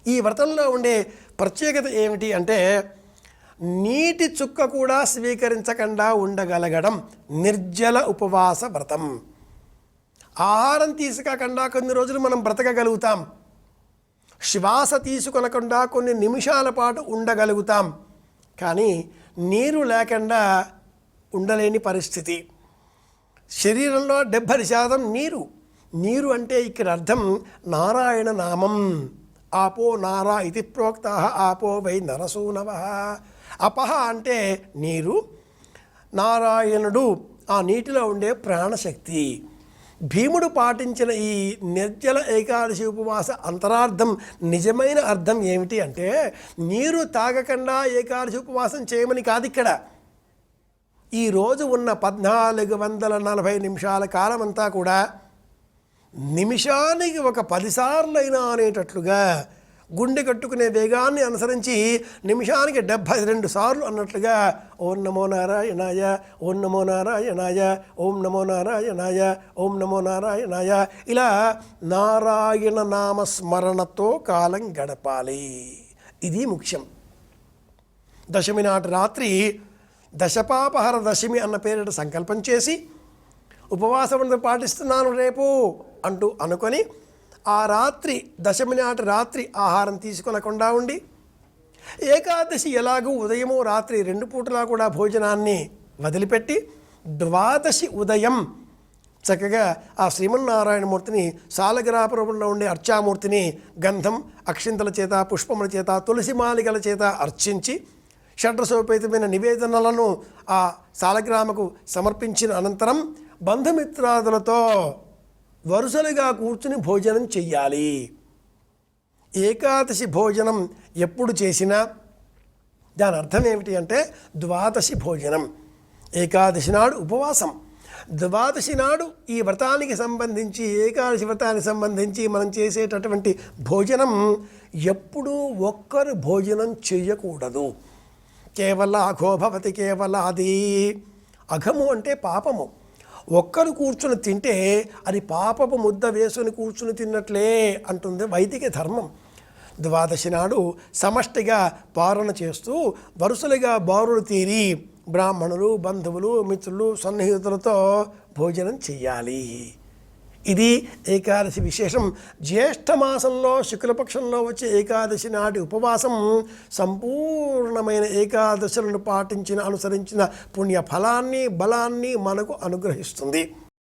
ఈ వ్రతంలో ఉండే ప్రత్యేకత ఏమిటి అంటే నీటి చుక్క కూడా స్వీకరించకుండా ఉండగలగడం నిర్జల ఉపవాస వ్రతం. ఆహారం తీసుకోకుండా కొన్ని రోజులు మనం బ్రతకగలుగుతాం, శ్వాస తీసుకొనకుండా కొన్ని నిమిషాల పాటు ఉండగలుగుతాం, కానీ నీరు లేకుండా ఉండలేని పరిస్థితి. శరీరంలో 70% నీరు. నీరు అంటే ఇక్కడ అర్థం నారాయణ నామం. ఆపో నారా ఇది ప్రోక్త ఆపో వై నరసూనవ. అపహ అంటే నీరు, నారాయణుడు ఆ నీటిలో ఉండే ప్రాణశక్తి. భీముడు పాటించిన ఈ నిర్జల ఏకాదశి ఉపవాస అంతరార్థం, నిజమైన అర్థం ఏమిటి అంటే నీరు తాగకుండా ఏకాదశి ఉపవాసం చేయమని కాదు. ఇక్కడ ఈరోజు ఉన్న 1440 నిమిషాల కాలం అంతా కూడా నిమిషానికి ఒక 10 సార్లైనా అనేటట్లుగా గుండె కట్టుకునే వేగాన్ని అనుసరించి నిమిషానికి 72 సార్లు అన్నట్లుగా ఓం నమో నారాయణాయ, ఓం నమో నారాయణాయ, ఓం నమో నారాయణాయ, ఓం నమో నారాయణాయ, ఇలా నారాయణ నామస్మరణతో కాలం గడపాలి. ఇది ముఖ్యం. దశమి నాటి రాత్రి దశపాపహర దశమి అన్న పేరిట సంకల్పం చేసి ఉపవాసం పాటిస్తున్నాను రేపు అంటూ అనుకొని ఆ రాత్రి దశమి నాటి రాత్రి ఆహారం తీసుకొనకుండా ఉండి ఏకాదశి ఎలాగూ ఉదయము రాత్రి 2 పూటలా కూడా భోజనాన్ని వదిలిపెట్టి ద్వాదశి ఉదయం చక్కగా ఆ శ్రీమన్నారాయణమూర్తిని సాలగ్రాపురంలో ఉండే అర్చామూర్తిని గంధం అక్షింతల చేత పుష్పముల చేత తులసి మాలికల చేత అర్చించి షడ్రసోపేతమైన నివేదనలను ఆ సాలగ్రామకు సమర్పించిన అనంతరం బంధుమిత్రాదులతో వరుసలుగా కూర్చుని భోజనం చెయ్యాలి. ఏకాదశి భోజనం ఎప్పుడు చేసినా దాని అర్థం ఏమిటి అంటే ద్వాదశి భోజనం. ఏకాదశి నాడు ఉపవాసం, ద్వాదశి నాడు ఈ వ్రతానికి సంబంధించి ఏకాదశి వ్రతానికి సంబంధించి మనం చేసేటటువంటి భోజనం ఎప్పుడూ ఒక్కరు భోజనం చేయకూడదు. కేవల అఘోభవతి కేవల అది. అఘము అంటే పాపము. ఒక్కరు కూర్చుని తింటే అది పాపపు ముద్ద వేసుకుని కూర్చుని తిన్నట్లే అంటుంది వైదిక ధర్మం. ద్వాదశి నాడు సమష్టిగా పారణ చేస్తూ వరుసలుగా బారులు తీరి బ్రాహ్మణులు, బంధువులు, మిత్రులు, సన్నిహితులతో భోజనం చెయ్యాలి. ఇది ఏకాదశి విశేషం. జ్యేష్ఠమాసంలో శుక్లపక్షంలో వచ్చే ఏకాదశి నాటి ఉపవాసం సంపూర్ణమైన ఏకాదశులను పాటించిన అనుసరించిన పుణ్య ఫలాన్ని బలాన్ని మనకు అనుగ్రహిస్తుంది.